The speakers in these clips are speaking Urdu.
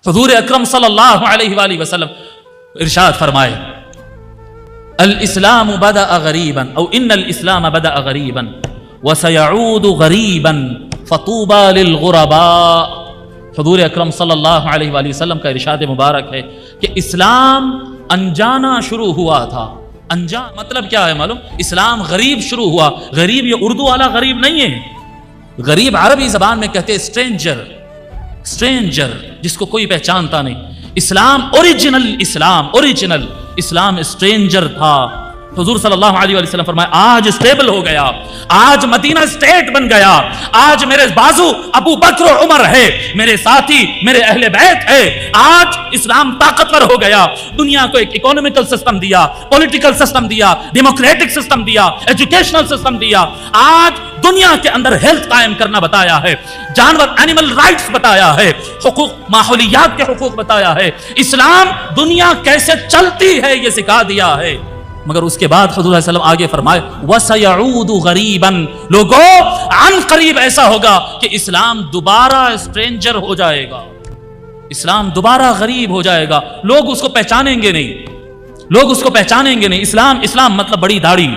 حضور اکرم صلی اللہ علیہ وآلہ وسلم ارشاد فرمائے الاسلام بدأ غریبا او ان الاسلام بدأ غریبا وسيعود غریبا فطوبى للغرباء. حضور اکرم صلی اللہ علیہ وآلہ وسلم کا ارشاد مبارک ہے کہ اسلام انجانا شروع ہوا تھا. انجان مطلب کیا ہے معلوم؟ اسلام غریب شروع ہوا. غریب یہ اردو والا غریب نہیں ہے. غریب عربی زبان میں کہتے ہیں اسٹرینجر جس کو کوئی پہچانتا نہیں. اسلام اوریجنل اسلام اسٹرینجر تھا. حضور صلی اللہ علیہ وسلم فرمایا آج اسٹیبل ہو گیا, آج مدینہ اسٹیٹ بن گیا, آج میرے بازو ابو بکر و عمر ہے, میرے ساتھی میرے اہل بیت ہے. آج اسلام طاقتور ہو گیا. دنیا کو ایک اکونومیکل سسٹم دیا, پولیٹیکل سسٹم دیا, ڈیموکریٹک سسٹم دیا, ایجوکیشنل سسٹم دیا. آج دنیا کے اندر ہیلتھ قائم کرنا بتایا ہے, جانور اینیمل رائٹس بتایا ہے, حقوق ماحولیات کے حقوق بتایا ہے. اسلام دنیا کیسے چلتی ہے یہ سکھا دیا ہے. مگر اس کے بعد حضور صلی اللہ علیہ وسلم آگے فرمائے وَسَيَعُودُ غَرِيبًا, لوگوں عن قریب ایسا ہوگا کہ اسلام دوبارہ اسٹرینجر ہو جائے گا, اسلام دوبارہ غریب ہو جائے گا. لوگ اس کو پہچانیں گے نہیں. اسلام مطلب بڑی داڑھی,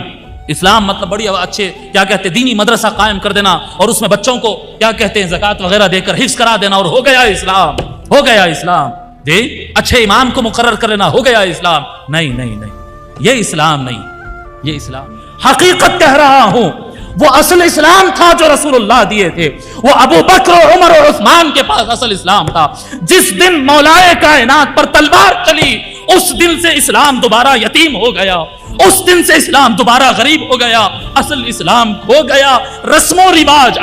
اسلام مطلب بڑی اچھے کیا کہتے ہیں دینی مدرسہ قائم کر دینا اور اس میں بچوں کو کیا کہتے ہیں زکوٰۃ وغیرہ دے کر حفظ کرا دینا اور ہو گیا اسلام. دے اچھے امام کو مقرر کر لینا, ہو گیا اسلام. نہیں, یہ اسلام نہیں. یہ اسلام حقیقت کہہ رہا ہوں وہ اصل اسلام تھا جو رسول اللہ دیے تھے. وہ ابو بکر و عمر اور عثمان کے پاس اصل اسلام تھا. جس دن مولائے کائنات پر تلوار چلی اس دن سے اسلام دوبارہ یتیم ہو گیا, اس دن سے اسلام دوبارہ غریب ہو گیا. اصل اسلام کھو گیا. رسم و رواج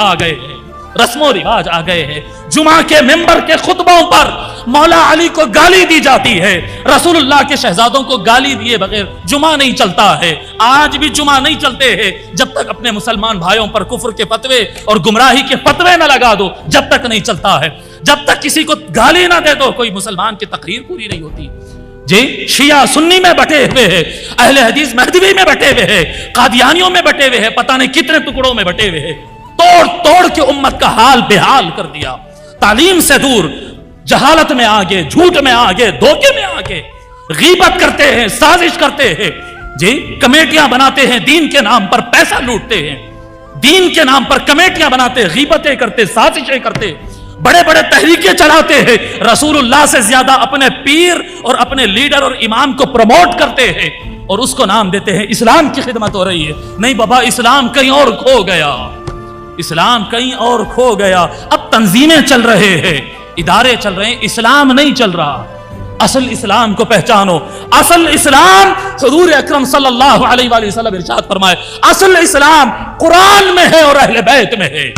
آ گئے ہیں. جمعہ کے ممبر کے خطبوں پر مولا علی کو گالی دی جاتی ہے, رسول اللہ کے شہزادوں کو گالی دیے بغیر جمعہ نہیں چلتا ہے. آج بھی جمعہ نہیں چلتے ہیں جب تک اپنے مسلمان بھائیوں پر کفر کے فتوے اور گمراہی کے فتوے نہ لگا دو, جب تک نہیں چلتا ہے. جب تک کسی کو گالی نہ دے دو کوئی مسلمان کی تقریر پوری نہیں ہوتی. جی شیعہ سنی میں بٹے ہوئے ہیں, اہل حدیث مہدوی میں بٹے ہوئے ہیں, قادیانیوں میں بٹے ہوئے ہیں, پتہ نہیں کتنے ٹکڑوں میں بٹے ہوئے ہیں. توڑ کے امت کا حال بحال کر دیا. تعلیم سے دور, جہالت میں آگے, جھوٹ میں آگے, دھوکے میں آگے, غیبت کرتے ہیں, سازش کرتے ہیں. جی کمیٹیاں بناتے ہیں, دین کے نام پر پیسہ لوٹتے ہیں, دین کے نام پر کمیٹیاں بناتے, غیبتیں کرتے, سازشیں کرتے, بڑے بڑے تحریکیں چلاتے ہیں. رسول اللہ سے زیادہ اپنے پیر اور اپنے لیڈر اور امام کو پروموٹ کرتے ہیں اور اس کو نام دیتے ہیں اسلام کی خدمت ہو رہی ہے. نہیں بابا, اسلام کہیں اور کھو گیا. اب تنظیمیں چل رہے ہیں, ادارے چل رہے ہیں, اسلام نہیں چل رہا. اصل اسلام کو پہچانو. اصل اسلام حضور اکرم صلی اللہ علیہ وآلہ وسلم ارشاد فرمائے اصل اسلام قرآن میں ہے اور اہل بیت میں ہے.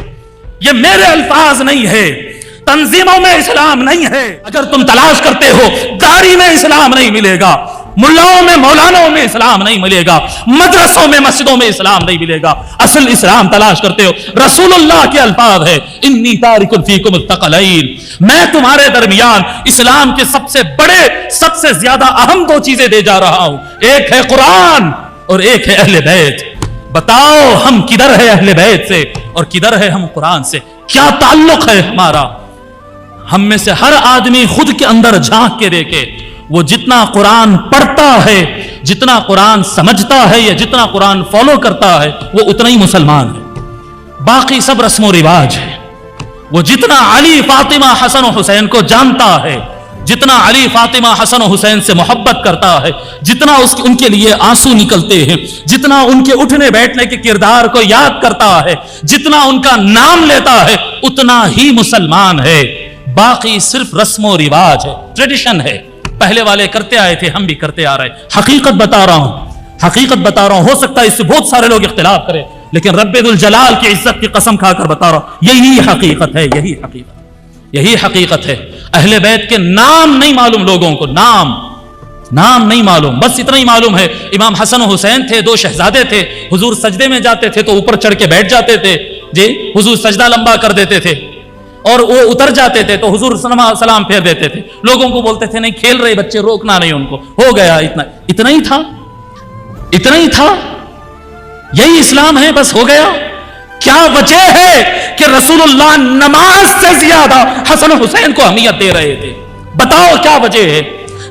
یہ میرے الفاظ نہیں ہے, تنظیموں میں اسلام نہیں ہے. اگر تم تلاش کرتے ہو داڑھی میں اسلام نہیں ملے گا, ملاؤں میں مولانوں میں اسلام نہیں ملے گا, مدرسوں میں مسجدوں میں اسلام نہیں ملے گا. اصل اسلام تلاش کرتے ہو, رسول اللہ کے الفاظ ہے انی تارک فیکم الثقلین, میں تمہارے درمیان اسلام کے سب سے بڑے, سب سے زیادہ اہم دو چیزیں دے جا رہا ہوں. ایک ہے قرآن اور ایک ہے اہل بیت. بتاؤ ہم کدھر ہے اہل بیت سے اور کدھر ہے ہم قرآن سے؟ کیا تعلق ہے ہمارا؟ ہم میں سے ہر آدمی خود کے اندر جھانک کے دیکھے, وہ جتنا قرآن پڑھتا ہے, جتنا قرآن سمجھتا ہے یا جتنا قرآن فالو کرتا ہے وہ اتنا ہی مسلمان ہے. باقی سب رسم و رواج ہے. وہ جتنا علی فاطمہ حسن و حسین کو جانتا ہے, جتنا علی فاطمہ حسن و حسین سے محبت کرتا ہے, جتنا ان کے لیے آنسو نکلتے ہیں, جتنا ان کے اٹھنے بیٹھنے کے کردار کو یاد کرتا ہے, جتنا ان کا نام لیتا ہے, اتنا ہی مسلمان ہے. باقی صرف رسم و رواج ہے, ٹریڈیشن ہے. پہلے والے کرتے آئے تھے, ہم بھی کرتے آ رہے. حقیقت بتا رہا ہوں. ہو سکتا ہے اس سے بہت سارے لوگ اختلاف کریں, لیکن رب ذوالجلال کی عزت کی قسم کھا کر بتا رہا ہوں, یہی حقیقت ہے. اہل بیت کے نام نہیں معلوم لوگوں کو, نام نہیں معلوم. بس اتنا ہی معلوم ہے امام حسن و حسین تھے, دو شہزادے تھے. حضور سجدے میں جاتے تھے تو اوپر چڑھ کے بیٹھ جاتے تھے. جی حضور سجدہ لمبا کر دیتے تھے اور وہ اتر جاتے تھے تو حضور سلام پھیر دیتے تھے. لوگوں کو بولتے تھے نہیں کھیل رہے بچے, روکنا نہیں ان کو. ہو گیا, اتنا ہی تھا. یہی اسلام ہے, بس ہو گیا. کیا وجہ ہے کہ رسول اللہ نماز سے زیادہ حسن و حسین کو اہمیت دے رہے تھے؟ بتاؤ کیا وجہ ہے؟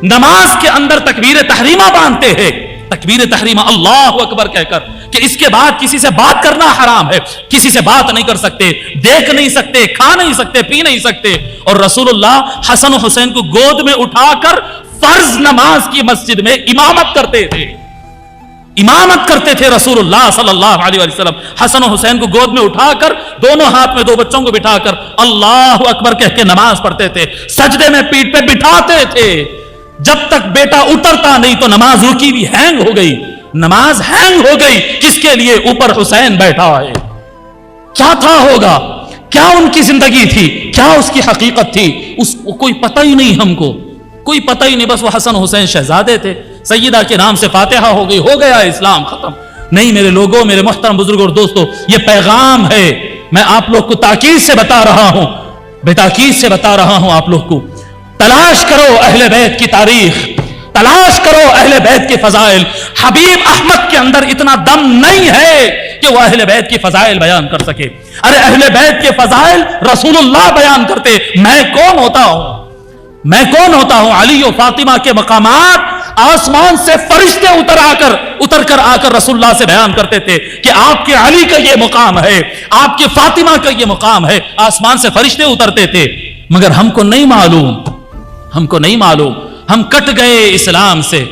نماز کے اندر تکبیر تحریمہ باندھتے ہیں، تکبیر تحریمہ اللہ اکبر کہہ کر کہ اس کے بعد کسی سے بات کرنا حرام ہے، کسی سے بات نہیں کر سکتے، دیکھ نہیں سکتے، کھا نہیں سکتے، پی نہیں سکتے. اور رسول اللہ حسن و حسین کو گود میں اٹھا کر فرض نماز کی مسجد میں امامت کرتے تھے، امامت کرتے تھے رسول اللہ صلی اللہ علیہ وسلم. حسن و حسین کو گود میں اٹھا کر دونوں ہاتھ میں دو بچوں کو بٹھا کر اللہ اکبر کہہ کے نماز پڑھتے تھے، سجدے میں پیٹھ پہ بٹھاتے تھے. جب تک بیٹا اترتا نہیں تو نماز رکی بھی، ہینگ ہو گئی، نماز ہینگ ہو گئی. کس کے لیے؟ اوپر حسین بیٹھا ہے. کیا تھا ہوگا؟ کیا ان کی زندگی تھی؟ کیا اس کی حقیقت تھی؟ اس کو کوئی پتہ ہی نہیں، ہم کو کوئی پتہ ہی نہیں. بس وہ حسن حسین شہزادے تھے، سیدہ کے نام سے فاتحہ ہو گئی، ہو گیا اسلام ختم. نہیں میرے لوگوں، میرے محترم بزرگوں اور دوستوں، یہ پیغام ہے. میں آپ لوگ کو تاکید سے بتا رہا ہوں، بے تاکید سے بتا رہا ہوں آپ لوگ کو. تلاش کرو اہل بیت کی تاریخ، تلاش کرو اہل بیت کے فضائل. حبیب احمد کے اندر اتنا دم نہیں ہے کہ وہ اہل بیت کی فضائل بیان کر سکے. ارے اہل بیت کے فضائل رسول اللہ بیان کرتے. میں کون ہوتا ہوں؟ میں کون ہوتا ہوں؟ علی و فاطمہ کے مقامات آسمان سے فرشتے اتر کر آ کر رسول اللہ سے بیان کرتے تھے کہ آپ کے علی کا یہ مقام ہے، آپ کے فاطمہ کا یہ مقام ہے. آسمان سے فرشتے اترتے تھے. مگر ہم کو نہیں معلوم، ہم کو نہیں معلوم، ہم کٹ گئے اسلام سے.